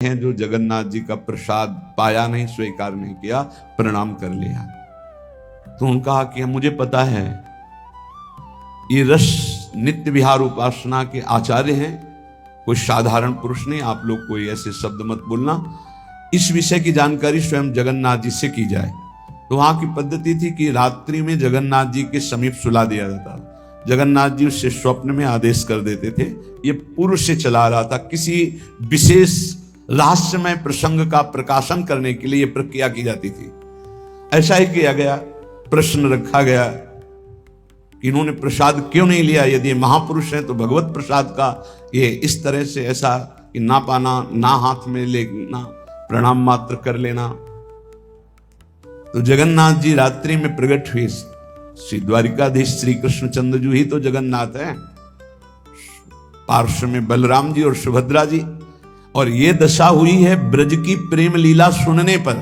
हैं जो जगन्नाथ जी का प्रसाद पाया नहीं, स्वीकार नहीं किया, प्रणाम कर लिया। तो उन्होंने कहा कि मुझे पता है ये रस नित्य विहार उपासना के आचार्य हैं, कोई साधारण पुरुष नहीं, आप लोग कोई ऐसे शब्द मत बोलना, इस विषय की जानकारी स्वयं जगन्नाथ जी से की जाए। तो वहां की पद्धति थी कि रात्रि में जगन्नाथ जी के समीप सुला दिया जाता। जगन्नाथ जी उससे स्वप्न में आदेश कर देते थे। ये पूर्व से चला रहा था, किसी विशेष रहस्यमय प्रसंग का प्रकाशन करने के लिए प्रक्रिया की जाती थी। ऐसा ही किया गया। प्रश्न रखा गया कि इन्होंने प्रसाद क्यों नहीं लिया, यदि महापुरुष हैं तो भगवत प्रसाद का ये इस तरह से ऐसा कि ना पाना, ना हाथ में लेना, प्रणाम मात्र कर लेना। तो जगन्नाथ जी रात्रि में प्रकट हुए। श्री द्वारिकाधीश श्री कृष्णचंद्र जी ही तो जगन्नाथ है, पार्श्व में बलराम जी और सुभद्रा जी। और ये दशा हुई है ब्रज की प्रेम लीला सुनने पर,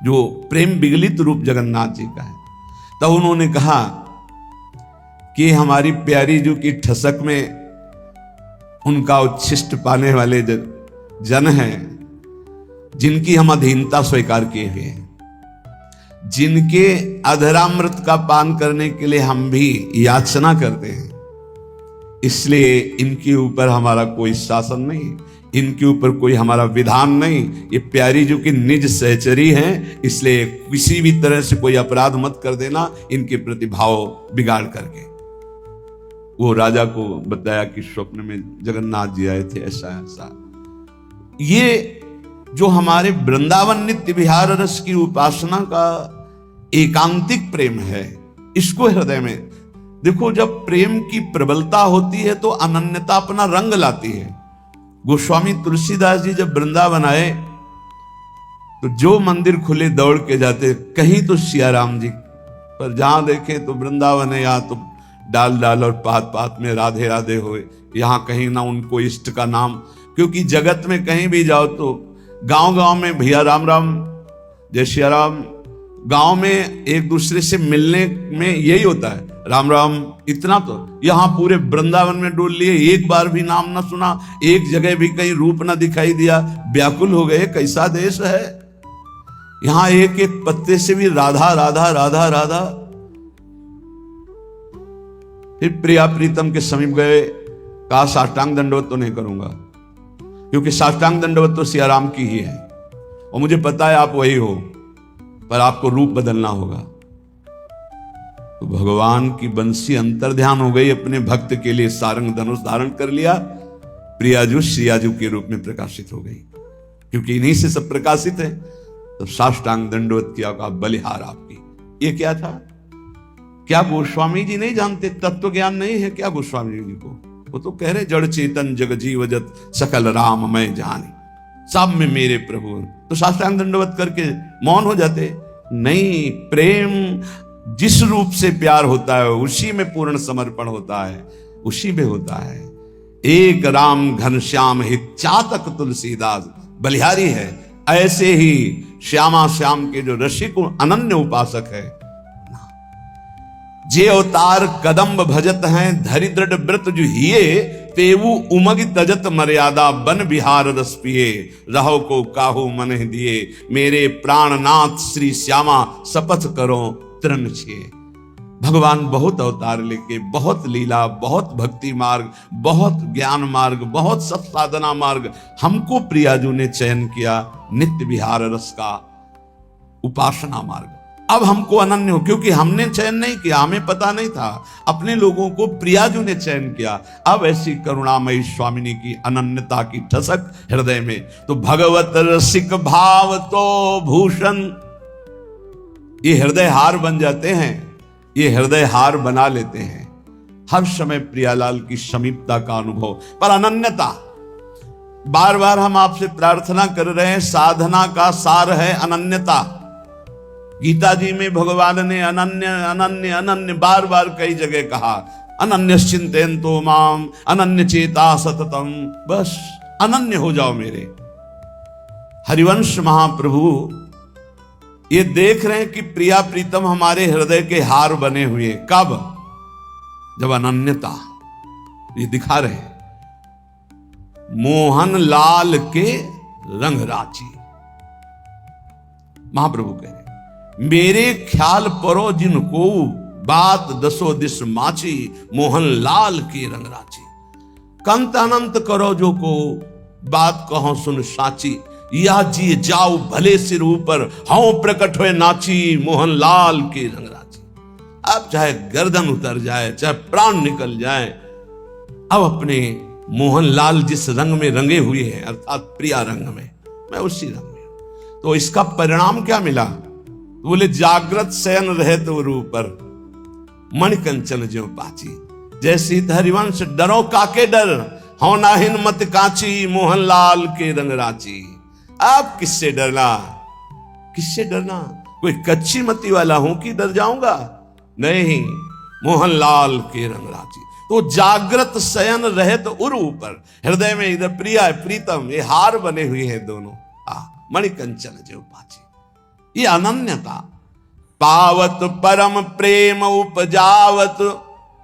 जो प्रेम विगलित रूप जगन्नाथ जी का है। तब उन्होंने कहा कि हमारी प्यारी जी की ठसक में उनका उच्छिष्ट पाने वाले जन हैं, जिनकी हम अधीनता स्वीकार किए हुए हैं, जिनके अधरामृत का पान करने के लिए हम भी याचना करते हैं, इसलिए इनके ऊपर हमारा कोई शासन नहीं, इनके ऊपर कोई हमारा विधान नहीं। ये प्यारी जो कि निज सहचरी हैं, इसलिए किसी भी तरह से कोई अपराध मत कर देना इनके प्रति भाव बिगाड़ करके। वो राजा को बताया कि स्वप्न में जगन्नाथ जी आए थे, ऐसा ऐसा। ये जो हमारे वृंदावन नित्य विहार रस की उपासना का एकांतिक प्रेम है, इसको हृदय में देखो। जब प्रेम की प्रबलता होती है तो अनन्यता अपना रंग लाती है। गोस्वामी तुलसीदास जी जब वृंदावन आए तो जो मंदिर खुले दौड़ के जाते, कहीं तो सिया राम जी, पर जहां देखे तो वृंदावन है, या तो डाल डाल और पात पात में राधे राधे होए, यहां कहीं ना उनको इष्ट का नाम। क्योंकि जगत में कहीं भी जाओ तो गांव गांव में भैया राम राम, जय सिया राम, गांव में एक दूसरे से मिलने में यही होता है, राम राम। इतना तो यहां पूरे वृंदावन में डोल लिए, एक बार भी नाम ना सुना, एक जगह भी कहीं रूप ना दिखाई दिया, व्याकुल हो गए। कैसा देश है, यहां एक एक पत्ते से भी राधा राधा राधा राधा। फिर प्रिया प्रीतम के समीप गए, कहा साष्टांग दंडवत तो नहीं करूंगा, क्योंकि साष्टांग दंडवत तो सिया राम की ही है, और मुझे पता है आप वही हो, पर आपको रूप बदलना होगा। तो भगवान की बंसी अंतर्ध्यान हो गई, अपने भक्त के लिए सारंग धनुष धारण कर लिया, प्रियाजू श्रियाजू के रूप में प्रकाशित हो गई, क्योंकि इन्हीं से सब प्रकाशित है। तो साष्टांग दंडवत किया, का बलिहार आपकी। ये क्या था? क्या गोस्वामी जी नहीं जानते? तत्व ज्ञान नहीं है क्या गोस्वामी जी को? वो तो कह रहे जड़ चेतन जग जीवजत सकल राम मैं जानी, सब में मेरे प्रभु। तो साष्टांग दंडवत करके मौन हो जाते? नहीं, प्रेम जिस रूप से प्यार होता है उसी में पूर्ण समर्पण होता है, उसी में होता है। एक राम घनश्याम हित चातक तुलसीदास बलिहारी है। ऐसे ही श्यामा श्याम के जो रसिक अनन्य उपासक है, जे अवतार कदम्ब भजत हैं धरि दृढ़ व्रत जो हिये, तेवु उमग तजत मर्यादा बन बिहार रस पिए, रहो को काहू मन दिए, मेरे प्राणनाथ श्री श्यामा शपथ करो तृण छिए। भगवान बहुत अवतार लेके, बहुत लीला, बहुत भक्ति मार्ग, बहुत ज्ञान मार्ग, बहुत सब साधना मार्ग हमको प्रियाजू ने चयन किया, नित्य विहार रस का उपासना मार्ग। अब हमको अनन्य हो, क्योंकि हमने चयन नहीं किया, हमें पता नहीं था, अपने लोगों को प्रियाजू ने चयन किया। अब ऐसी करुणामयी स्वामिनी की अनन्यता की ठसक हृदय में, तो भगवत रसिक भाव तो भूषण, ये हृदय हार बन जाते हैं, ये हृदय हार बना लेते हैं। हर समय प्रियालाल की समीपता का अनुभव, पर अनन्यता। बार बार हम आपसे प्रार्थना कर रहे हैं, साधना का सार है अनन्यता। गीता जी में भगवान ने अनन्य अनन्य अनन्य बार बार कई जगह कहा, अनन्य चिंतयन्तो माम अनन्य चेता सततम, बस अनन्य हो जाओ मेरे। हरिवंश महाप्रभु ये देख रहे हैं कि प्रिया प्रीतम हमारे हृदय के हार बने हुए। कब? जब अनन्यता ये दिखा रहे हैं। मोहन लाल के रंग राची। महाप्रभु कह रहे, मेरे ख्याल परो जिनको बात दसो दिस माची, मोहन लाल के रंग राची। कंत अनंत करो जो को बात कहो सुन साची, या जी जाओ भले सिर ऊपर, हाँ प्रकट हुए नाची, मोहन लाल के रंग राची। अब चाहे गर्दन उतर जाए, चाहे प्राण निकल जाए, अब अपने मोहन लाल जिस रंग में रंगे हुए हैं, अर्थात प्रिया रंग में, मैं उसी रंग में हूं। तो इसका परिणाम क्या मिला? बोले जागृत शयन रहे तो ऊपर, मणिकंचन ज्यों पाची। जैसी हरिवंश डरो काके डर, हो नाहिन मत काची, मोहन लाल के रंग राची। अब किससे डरना? किससे डरना? कोई कच्ची मती वाला हूं कि डर जाऊंगा? नहीं, मोहन लाल के रंग राची। तो जागृत शयन रहे तो उर ऊपर, हृदय में इधर प्रिया प्रीतम, ये हार बने हुए हैं दोनों। मणिकंचन जो पाची, ये अनन्यता। पावत परम प्रेम उपजावत,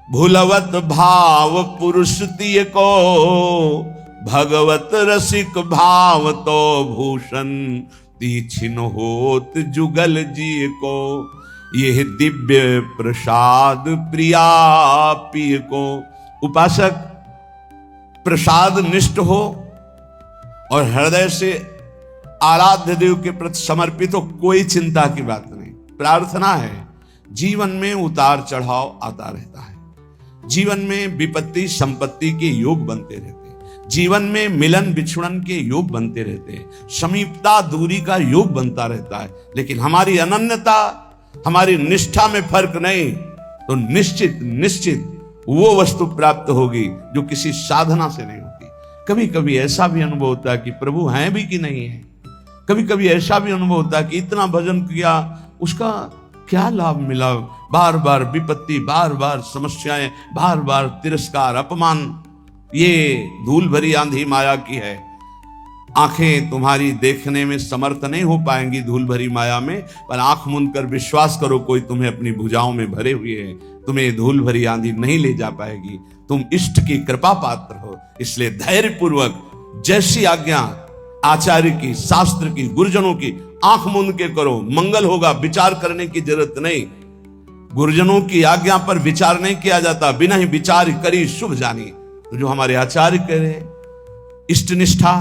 भूलवत भाव पुरुष तिय को, भगवत रसिक भाव तो भूषण, तीछिन होत जुगल जी को। यह दिव्य प्रसाद प्रिया पिय को। उपासक प्रसाद निष्ठ हो और हृदय से आराध्य देव के प्रति समर्पित हो, कोई चिंता की बात नहीं। प्रार्थना है, जीवन में उतार चढ़ाव आता रहता है, जीवन में विपत्ति संपत्ति के योग बनते रहते हैं, जीवन में मिलन बिछुड़न के योग बनते रहते हैं, समीपता दूरी का योग बनता रहता है। लेकिन हमारी अनन्यता, हमारी निष्ठा में फर्क नहीं, तो निश्चित निश्चित वो वस्तु प्राप्त होगी जो किसी साधना से नहीं होती। कभी कभी ऐसा भी अनुभव होता है कि प्रभु हैं भी कि नहीं है। कभी कभी ऐसा भी अनुभव होता है कि इतना भजन किया, उसका क्या लाभ मिला? बार बार विपत्ति, बार बार समस्याएं, बार बार तिरस्कार, अपमान। ये धूल भरी आंधी माया की है। आंखें तुम्हारी देखने में समर्थ नहीं हो पाएंगी धूल भरी माया में, पर आंख मूंद कर विश्वास करो, कोई तुम्हें अपनी भुजाओं में भरे हुए है, तुम्हें धूल भरी आंधी नहीं ले जा पाएगी। तुम इष्ट की कृपा पात्र हो, इसलिए धैर्य पूर्वक जैसी आज्ञा आचार्य की, शास्त्र की, गुरुजनों की, आंख मूंद के करो, मंगल होगा। विचार करने की जरूरत नहीं। गुरुजनों की आज्ञा पर विचार नहीं किया जाता, बिना ही विचार करी शुभ जानी। तो जो हमारे आचार्य कह रहे हैं, इष्ट निष्ठा,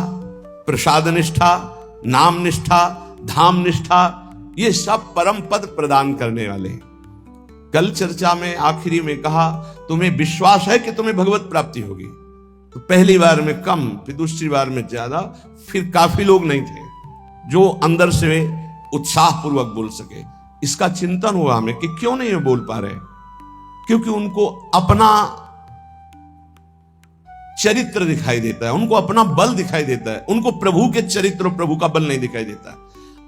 प्रसाद निष्ठा, नाम निष्ठा, धाम निष्ठा, ये सब परम पद प्रदान करने वाले हैं। कल चर्चा में आखिरी में कहा, तुम्हें विश्वास है कि तुम्हें भगवत प्राप्ति होगी? तो पहली बार में कम, फिर दूसरी बार में ज्यादा, फिर काफी लोग नहीं थे जो अंदर से उत्साह पूर्वक बोल सके। इसका चिंतन हुआ हमें कि क्यों नहीं बोल पा रहे, क्योंकि उनको अपना चरित्र दिखाई देता है, उनको अपना बल दिखाई देता है, उनको प्रभु के चरित्र और प्रभु का बल नहीं दिखाई देता।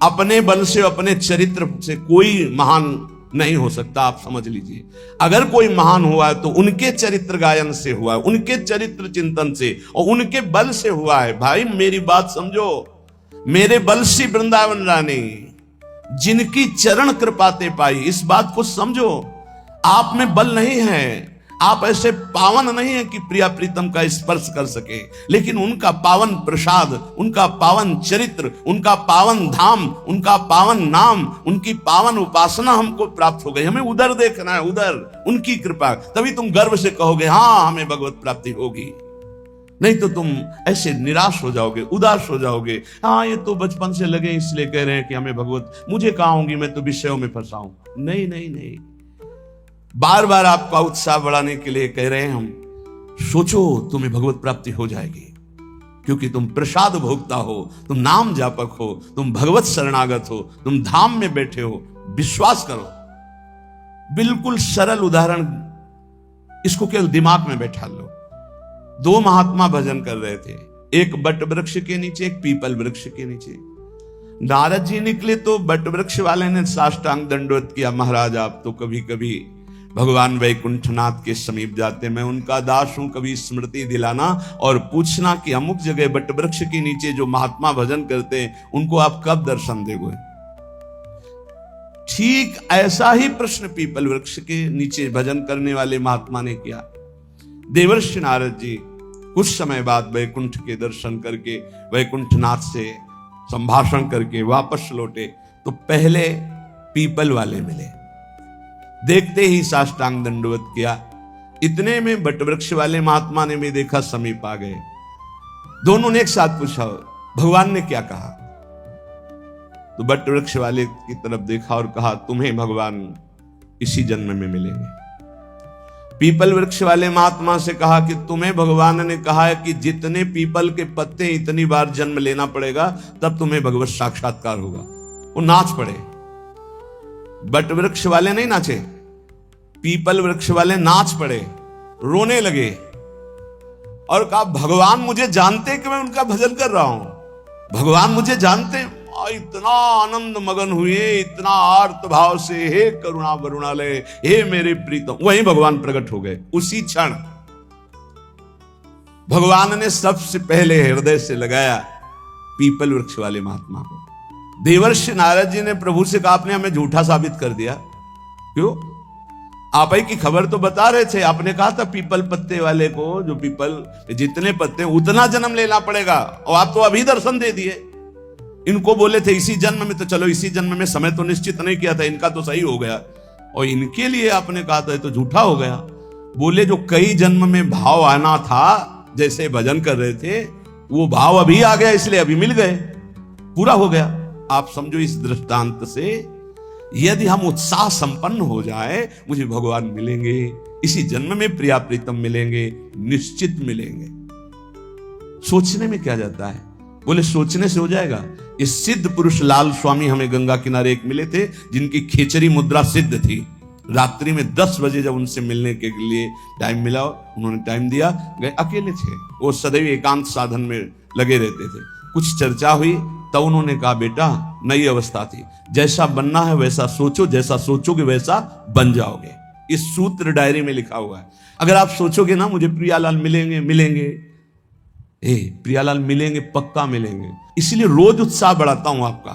अपने बल से, अपने चरित्र से कोई महान नहीं हो सकता। आप समझ लीजिए, अगर कोई महान हुआ है तो उनके चरित्र गायन से हुआ है, उनके चरित्र चिंतन से और उनके बल से हुआ है। भाई मेरी बात समझो, मेरे बल से वृंदावन रानी, जिनकी चरण कृपाते पाई, इस बात को समझो। आप में बल नहीं है, आप ऐसे पावन नहीं है कि प्रिया प्रीतम का स्पर्श कर सके, लेकिन उनका पावन प्रसाद, उनका पावन चरित्र, उनका पावन धाम, उनका पावन नाम, उनकी पावन उपासना हमको प्राप्त हो गई। हमें उधर देखना है, उधर उनकी कृपा, तभी तुम गर्व से कहोगे हाँ हमें भगवत प्राप्ति होगी। नहीं तो तुम ऐसे निराश हो जाओगे, उदास हो जाओगे। हाँ ये तो बचपन से लगे इसलिए कह रहे हैं कि हमें भगवत, मुझे कहाँ होंगी, मैं तो विषयों में फंसा हूं। नहीं नहीं नहीं, बार बार आपका उत्साह बढ़ाने के लिए कह रहे हैं हम। सोचो तुम्हें भगवत प्राप्ति हो जाएगी, क्योंकि तुम प्रसाद भोगता हो, तुम नाम जापक हो, तुम भगवत शरणागत हो, तुम धाम में बैठे हो। विश्वास करो। बिल्कुल सरल उदाहरण, इसको केवल दिमाग में बैठा लो। दो महात्मा भजन कर रहे थे, एक बट वृक्ष के नीचे, एक पीपल वृक्ष के नीचे। नारद जी निकले तो बट वृक्ष वाले ने साष्टांग दंडवत किया, महाराज आप तो कभी कभी भगवान वैकुंठनाथ के समीप जाते, मैं उनका दास हूं, कभी स्मृति दिलाना और पूछना कि अमुक जगह बट वृक्ष के नीचे जो महात्मा भजन करते हैं उनको आप कब दर्शन दोगे। ठीक ऐसा ही प्रश्न पीपल वृक्ष के नीचे भजन करने वाले महात्मा ने किया। देवर्षि नारद जी कुछ समय बाद वैकुंठ के दर्शन करके वैकुंठनाथ से संभाषण करके वापस लौटे तो पहले पीपल वाले मिले। देखते ही साष्टांग दंडवत किया। इतने में बटवृक्ष वाले महात्मा ने भी देखा, समीप आ गए। दोनों ने एक साथ पूछा, भगवान ने क्या कहा? तो बटवृक्ष वाले की तरफ देखा और कहा, तुम्हें भगवान इसी जन्म में मिलेंगे। पीपल वृक्ष वाले महात्मा से कहा कि तुम्हें भगवान ने कहा है कि जितने पीपल के पत्ते इतनी बार जन्म लेना पड़ेगा, तब तुम्हें भगवत साक्षात्कार होगा। वो नाच पड़े। बट वृक्ष वाले नहीं नाचे, पीपल वृक्ष वाले नाच पड़े, रोने लगे और कहा, भगवान मुझे जानते कि मैं उनका भजन कर रहा हूं, भगवान मुझे जानते। इतना आनंद मगन हुए, इतना आर्त भाव से, हे करुणा वरुणालय, हे मेरे प्रीतम। वहीं भगवान प्रकट हो गए। उसी क्षण भगवान ने सबसे पहले हृदय से लगाया पीपल वृक्ष वाले महात्मा को। देवर्षि नारद जी ने प्रभु से कहा, आपने हमें झूठा साबित कर दिया। क्यों? आप ही की खबर तो बता रहे थे, आपने कहा था पीपल पत्ते वाले को, जो पीपल जितने पत्ते उतना जन्म लेना पड़ेगा, और आप तो अभी दर्शन दे दिए। इनको बोले थे इसी जन्म में, तो चलो इसी जन्म में, समय तो निश्चित नहीं किया था, इनका तो सही हो गया, और इनके लिए आपने कहा था तो झूठा हो गया। बोले जो कई जन्म में भाव आना था, जैसे भजन कर रहे थे, वो भाव अभी आ गया, इसलिए अभी मिल गए, पूरा हो गया। आप समझो इस दृष्टांत से, यदि हम उत्साह संपन्न हो जाए, मुझे भगवान मिलेंगे, इसी जन्म में प्रिया प्रीतम मिलेंगे, निश्चित मिलेंगे। सोचने में क्या जाता है? बोले सोचने से हो जाएगा। इस सिद्ध पुरुष लाल स्वामी हमें गंगा किनारे एक मिले थे, जिनकी खेचरी मुद्रा सिद्ध थी। रात्रि में 10 बजे जब उनसे मिलने के लिए टाइम मिला, उन्होंने टाइम दिया, गए। अकेले थे वो, सदैव एकांत साधन में लगे रहते थे। कुछ चर्चा हुई, तब उन्होंने कहा, बेटा नई अवस्था थी, जैसा बनना है वैसा सोचो, जैसा सोचोगे वैसा बन जाओगे। इस सूत्र डायरी में लिखा हुआ है। अगर आप सोचोगे ना मुझे प्रियालाल मिलेंगे मिलेंगे, प्रियालाल मिलेंगे, पक्का मिलेंगे। इसलिए रोज उत्साह बढ़ाता हूं आपका।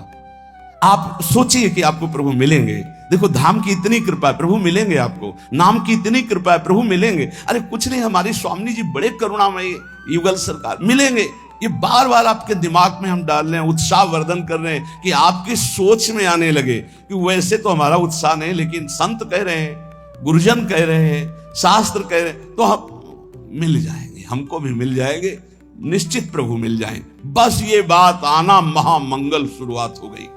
आप सोचिए कि आपको प्रभु मिलेंगे। देखो धाम की इतनी कृपा है, प्रभु मिलेंगे आपको। नाम की इतनी कृपा है, प्रभु मिलेंगे। अरे कुछ नहीं, हमारी स्वामी जी बड़े करुणामयी, युगल सरकार, मिलेंगे। ये बार बार आपके दिमाग में हम डाल रहे हैं, उत्साह वर्धन कर रहे हैं कि आपकी सोच में आने लगे कि वैसे तो हमारा उत्साह नहीं, लेकिन संत कह रहे हैं, गुरुजन कह रहे हैं, शास्त्र कह रहे हैं, तो हम मिल जाएंगे, हमको भी मिल जाएंगे, निश्चित प्रभु मिल जाएं। बस ये बात आना महामंगल शुरुआत हो गई।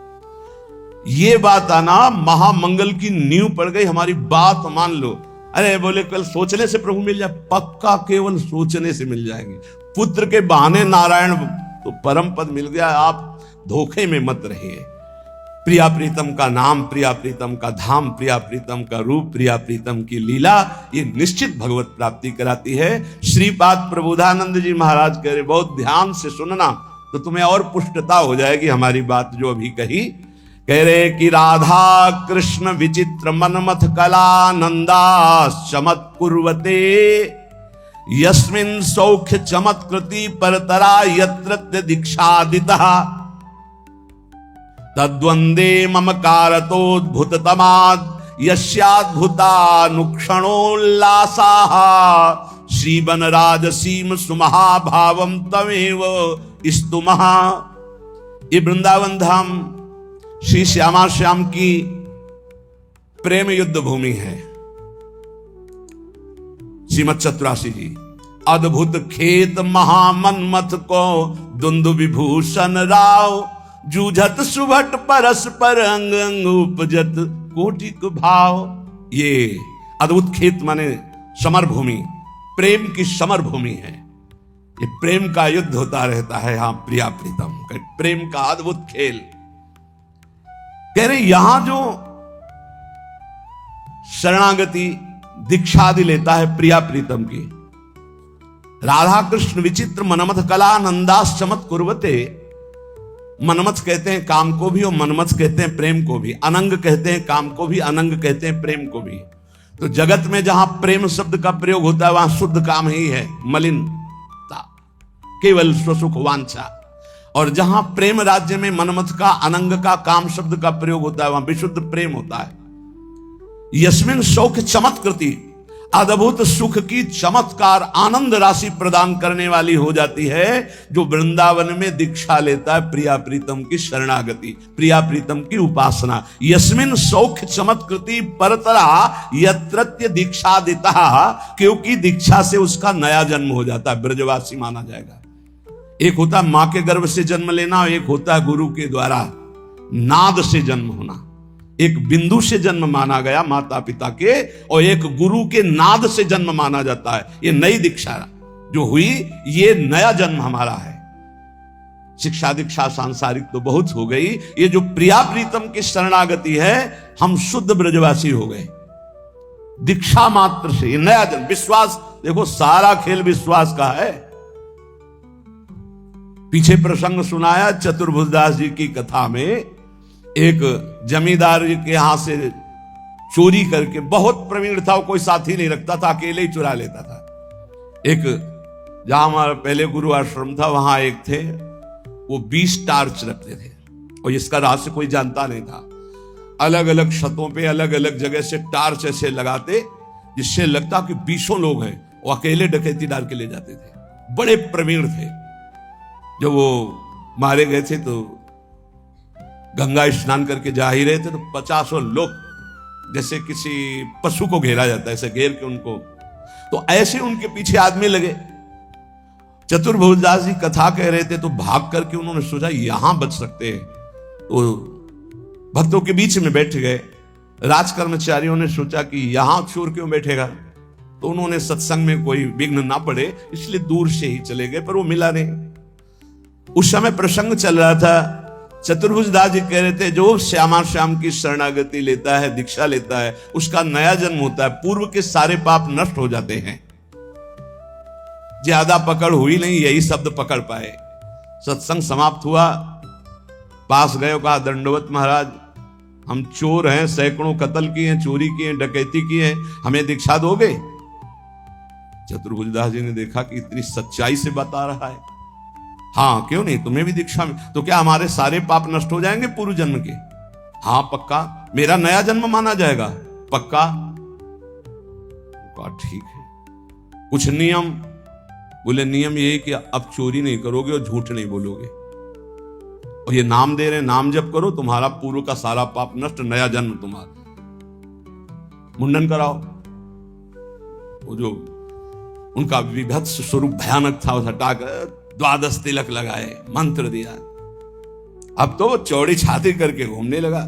ये बात आना महामंगल की नींव पड़ गई। हमारी बात मान लो। अरे बोले कल सोचने से प्रभु मिल जाए, पक्का केवल सोचने से मिल जाएंगे। पुत्र के बहाने नारायण तो परम पद मिल गया। आप धोखे में मत रहिए। प्रिया प्रीतम का नाम, प्रिया प्रीतम का धाम, प्रिया प्रीतम का रूप, प्रिया प्रीतम की लीला, ये निश्चित भगवत प्राप्ति कराती है। श्रीपाद प्रबोधानंद जी महाराज कह रहे, बहुत ध्यान से सुनना तो तुम्हें और पुष्टता हो जाएगी हमारी बात जो अभी कही। कह रहे कि राधा कृष्ण विचित्र मनमथ कलानंदा चमत् कुर्वते यस्मिन् सौख्य चमत्कृति परतरा यत्र दीक्षादितः तद्वंदे ममकारतोद्भुततमाद् यस्याद्भुतानुक्षणोल्लासाः श्रीवनराजसीम सुमहाभावं तमेव स्तुमः। ये वृंदावन धाम श्री श्यामा श्याम की प्रेम युद्ध भूमि है। श्रीमद चतुरासी जी, अद्भुत खेत महामन्मथ को दुंदु विभूषण राव, जूझत सुभट परस्पर अंग अंग उपजत कोटिक भाव। ये अद्भुत खेत माने समर भूमि, प्रेम की समर भूमि है। ये प्रेम का युद्ध होता रहता है। हाँ प्रिया प्रीतम, प्रेम का अद्भुत खेल। कह रहे यहां जो शरणागति दीक्षादि लेता है प्रिया प्रीतम की, राधा कृष्ण विचित्र मनमथ कला नंदास चमत् कुर्वते। मनमथ कहते हैं काम को भी और मनमथ कहते हैं प्रेम को भी। अनंग कहते हैं काम को भी, अनंग कहते हैं प्रेम को भी। तो जगत में जहां प्रेम शब्द का प्रयोग होता है वहां शुद्ध काम ही है, मलिनता, केवल स्वसुख वांछा। और जहां प्रेम राज्य में मनमथ का, अनंग का, काम शब्द का प्रयोग होता है वहां विशुद्ध प्रेम होता है। यस्मिन शौक चमत्कृति, अद्भुत सुख की चमत्कार आनंद राशि प्रदान करने वाली हो जाती है जो वृंदावन में दीक्षा लेता है प्रिया प्रीतम की शरणागति, प्रिया प्रीतम की उपासना। यस्मिन सौख्य चमत्कृति परतरा यत्रत्य दीक्षा देता, क्योंकि दीक्षा से उसका नया जन्म हो जाता है, ब्रजवासी माना जाएगा। एक होता है मां के गर्भ से जन्म लेना, एक होता है गुरु के द्वारा नाद से जन्म होना। एक बिंदु से जन्म माना गया माता पिता के, और एक गुरु के नाद से जन्म माना जाता है। ये नई दीक्षा जो हुई, ये नया जन्म हमारा है। शिक्षा दीक्षा सांसारिक तो बहुत हो गई, ये जो प्रिया प्रीतम की शरणागति है, हम शुद्ध ब्रजवासी हो गए दीक्षा मात्र से। ये नया जन्म, विश्वास देखो, सारा खेल विश्वास का है। पीछे प्रसंग सुनाया चतुर्भुजदास जी की कथा में, एक जमींदार के यहां से चोरी करके, बहुत प्रवीण था, वो कोई साथी नहीं रखता था, अकेले ही चुरा लेता था। एक जहां हमारा पहले गुरु आश्रम था, वहां एक थे, वो 20 टार्च रखते थे, और इसका रहस्य कोई जानता नहीं था। अलग अलग छतों पे अलग अलग जगह से टार्च ऐसे लगाते, जिससे लगता कि 20 लोग हैं, वो अकेले डकैती डाल के ले जाते थे। बड़े प्रवीण थे। जब वो मारे गए थे तो गंगा स्नान करके जा ही रहे थे, तो 50 लोग, जैसे किसी पशु को घेरा जाता है, ऐसे घेर के उनको, तो ऐसे उनके पीछे आदमी लगे। चतुर्भुजदास जी कथा कह रहे थे, तो भाग करके उन्होंने सोचा यहां बच सकते हैं, तो भक्तों के बीच में बैठ गए। राज कर्मचारियों ने सोचा कि यहां चोर क्यों बैठेगा, तो उन्होंने सत्संग में कोई विघ्न ना पड़े इसलिए दूर से ही चले गए, पर वो मिला नहीं। उस समय प्रसंग चल रहा था, चतुर्भुजदास जी कह रहे थे जो श्यामा श्याम की शरणागति लेता है, दीक्षा लेता है, उसका नया जन्म होता है, पूर्व के सारे पाप नष्ट हो जाते हैं। ज्यादा पकड़ हुई नहीं, यही शब्द पकड़ पाए। सत्संग समाप्त हुआ, पास गए, कहा दंडवत महाराज, हम चोर हैं, सैकड़ों कत्ल किए हैं, चोरी किए हैं, डकैती की है, हमें दीक्षा दोगे? चतुर्भुजदास जी ने देखा कि इतनी सच्चाई से बता रहा है, हाँ क्यों नहीं, तुम्हें भी दीक्षा में, तो क्या हमारे सारे पाप नष्ट हो जाएंगे पूर्व जन्म के? हाँ पक्का, मेरा नया जन्म माना जाएगा, पक्का? ठीक है, कुछ नियम? बोले नियम ये कि अब चोरी नहीं करोगे और झूठ नहीं बोलोगे, और ये नाम दे रहे, नाम जप करो, तुम्हारा पूर्व का सारा पाप नष्ट, नया जन्म तुम्हारा। मुंडन कराओ। वो जो उनका विभत्स स्वरूप भयानक था, उस हटाकर 12 तिलक लगाए, मंत्र दिया। अब तो वो चौड़ी छाती करके घूमने लगा।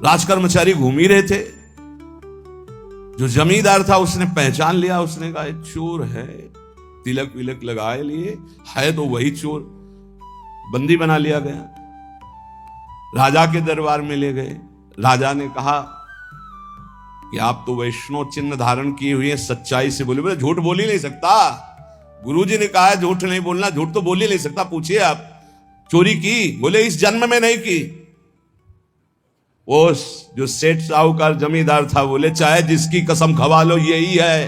राजकर्मचारी घूम ही रहे थे, जो जमींदार था उसने पहचान लिया, उसने कहा चोर है, तिलक विलक लगाए लिए है, तो वही चोर। बंदी बना लिया गया, राजा के दरबार में ले गए। राजा ने कहा कि आप तो वैष्णव चिन्ह धारण किए हुए हैं, सच्चाई से बोले। बोले झूठ बोल ही नहीं सकता, गुरुजी ने कहा है झूठ नहीं बोलना, झूठ तो बोल ही नहीं सकता। पूछिए आप, चोरी की? बोले इस जन्म में नहीं की। वो जो सेठ साहूकार जमींदार था, बोले चाहे जिसकी कसम खवा लो यही है,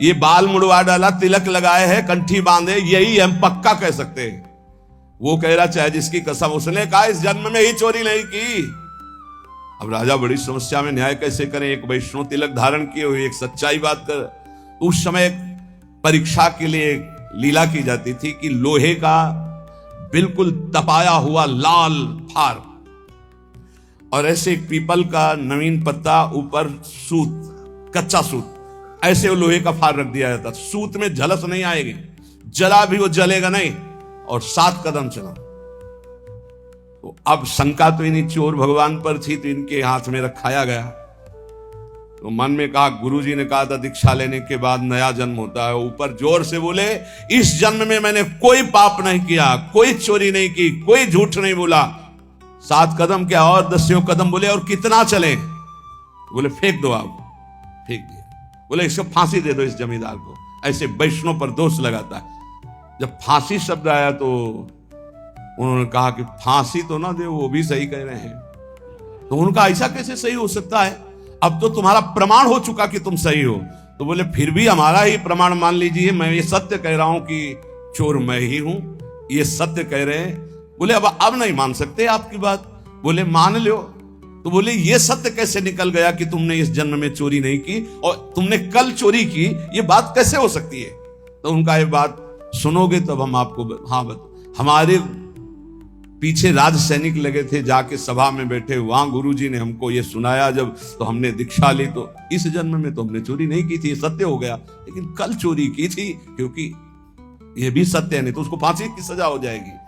ये बाल मुड़वा डाला, तिलक लगाए है, कंठी बांधे, यही हम पक्का कह सकते हैं। वो कह रहा चाहे जिसकी कसम, उसने कहा इस जन्म में ही चोरी नहीं की। अब राजा बड़ी समस्या में, न्याय कैसे करें? एक वैष्णव तिलक धारण किए हुए, एक सच्चाई बात कर। उस समय परीक्षा के लिए लीला की जाती थी कि लोहे का बिल्कुल तपाया हुआ लाल फार, और ऐसे एक पीपल का नवीन पत्ता, ऊपर सूत, कच्चा सूत, ऐसे वो लोहे का फार रख दिया जाता। सूत में झलस नहीं आएगी, जला भी वो जलेगा नहीं, और 7 कदम चला। तो अब शंका तो इन्हीं चोर भगवान पर थी, तो इनके हाथ में रखाया गया। तो मन में कहा, गुरुजी ने कहा था दीक्षा लेने के बाद नया जन्म होता है। ऊपर जोर से बोले इस जन्म में मैंने कोई पाप नहीं किया, कोई चोरी नहीं की, कोई झूठ नहीं बोला। 7 कदम क्या और 10 कदम बोले, और कितना चले? बोले फेंक दो आप। फेंक दिया। बोले इसको फांसी दे दो इस जमींदार को, ऐसे वैष्णव पर दोष लगाता है। जब फांसी शब्द आया तो उन्होंने कहा कि फांसी तो ना दे, वो भी सही कह रहे हैं। तो उनका ऐसा कैसे सही हो सकता है? अब तो तुम्हारा प्रमाण हो चुका कि तुम सही हो। तो बोले फिर भी हमारा ही प्रमाण मान लीजिए, मैं ये सत्य कह रहा हूं कि चोर मैं ही हूं, ये सत्य कह रहे हैं। बोले अब नहीं मान सकते आपकी बात। बोले मान लो। तो बोले ये सत्य कैसे निकल गया कि तुमने इस जन्म में चोरी नहीं की और तुमने कल चोरी की, ये बात कैसे हो सकती है? तो उनका ये बात सुनोगे तब हम आपको हमारे पीछे राज सैनिक लगे थे, जाके सभा में बैठे, वहां गुरुजी ने हमको ये सुनाया जब, तो हमने दीक्षा ली। तो इस जन्म में तो हमने चोरी नहीं की थी, सत्य हो गया, लेकिन कल चोरी की थी, क्योंकि ये भी सत्य है, नहीं तो उसको फांसी की सजा हो जाएगी।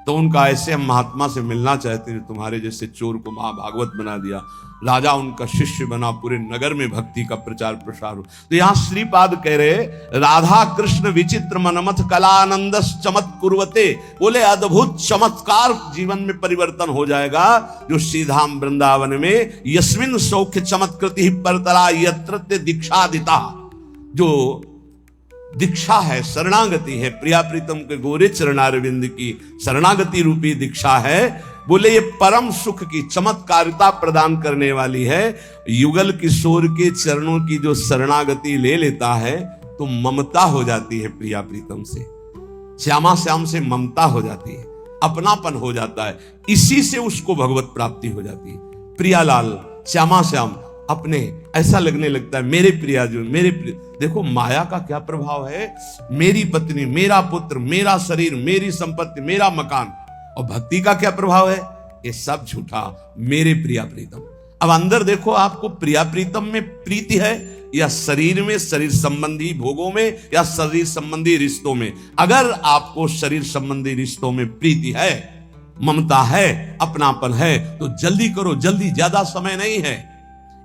तो उनका ऐसे हम महात्मा से मिलना चाहते थे, तुम्हारे जैसे चोर को महाभागवत बना दिया। राजा उनका शिष्य बना, पूरे नगर में भक्ति का प्रचार प्रसार हो। तो यहां श्रीपाद कह रहे, राधा कृष्ण विचित्र मनमथ कलानंद चमत कुर्वते, बोले अद्भुत चमत्कार जीवन में परिवर्तन हो जाएगा जो श्रीधाम वृंदावन में यस्मिन सौख्य चमत्कृति परतरा यत्र दीक्षादिता, जो दीक्षा है, शरणागति है, प्रिया प्रीतम के गोरे चरणारविंद की शरणागति रूपी दीक्षा है। बोले ये परम सुख की चमत्कारिता प्रदान करने वाली है। युगल किशोर के चरणों की जो शरणागति ले लेता है तो ममता हो जाती है प्रिया प्रीतम से, श्यामा श्याम से ममता हो जाती है, अपनापन हो जाता है, इसी से उसको भगवत प्राप्ति हो जाती है। प्रियालाल, श्यामा श्याम अपने ऐसा लगने लगता है, मेरे प्रिया जो मेरे प्रिय। देखो माया का क्या प्रभाव है, मेरी पत्नी, मेरा पुत्र, मेरा शरीर, मेरी संपत्ति, मेरा मकान। और भक्ति का क्या प्रभाव है, ये सब झूठा, मेरे प्रिया प्रीतम। अब अंदर देखो, आपको प्रिया प्रीतम में प्रीति है या शरीर में, शरीर संबंधी भोगों में, या शरीर संबंधी रिश्तों में? अगर आपको शरीर संबंधी रिश्तों में प्रीति है, ममता है, अपनापन है, तो जल्दी करो, जल्दी, ज्यादा समय नहीं है।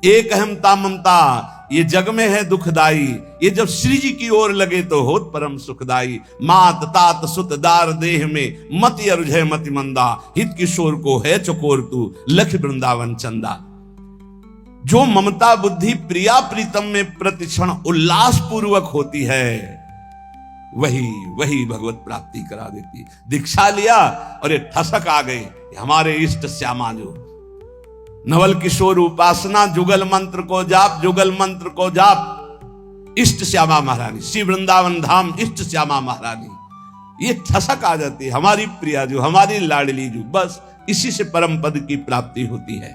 एक अहमता ममता ये जग में है दुखदाई, ये जब श्री जी की ओर लगे तो होत परम सुखदाई। मात तात सुत दार देह में मति अरुझे मति मंदा, हित किशोर को है चकोर तू लख वृंदावन चंदा। जो ममता बुद्धि प्रिया प्रीतम में प्रतिक्षण उल्लास पूर्वक होती है, वही भगवत प्राप्ति करा देती। दीक्षा लिया और ये ठसक आ गई, हमारे इष्ट श्यामा जो नवल किशोर उपासना, जुगल मंत्र को जाप, जुगल मंत्र को जाप, इष्ट श्यामा महारानी, श्री वृंदावन धाम इष्ट श्यामा महारानी, ये ठसक आ जाती है, हमारी प्रिया जो, हमारी लाडली जो, बस इसी से परम पद की प्राप्ति होती है।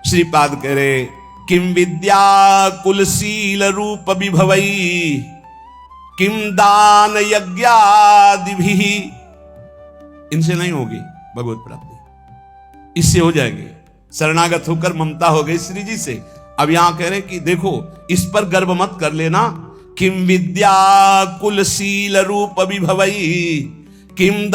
श्रीपाद कह रहे, किम विद्या कुलशील रूप विभवई, किम दान यज्ञादिभिः, इनसे नहीं होगी भगवत प्राप्ति, इससे हो जाएगी। शरणागत होकर ममता हो गई श्री जी से। अब यहां कह रहे कि देखो, इस पर गर्व मत कर लेना। किम विद्या कुलशील रूप विभवई, किम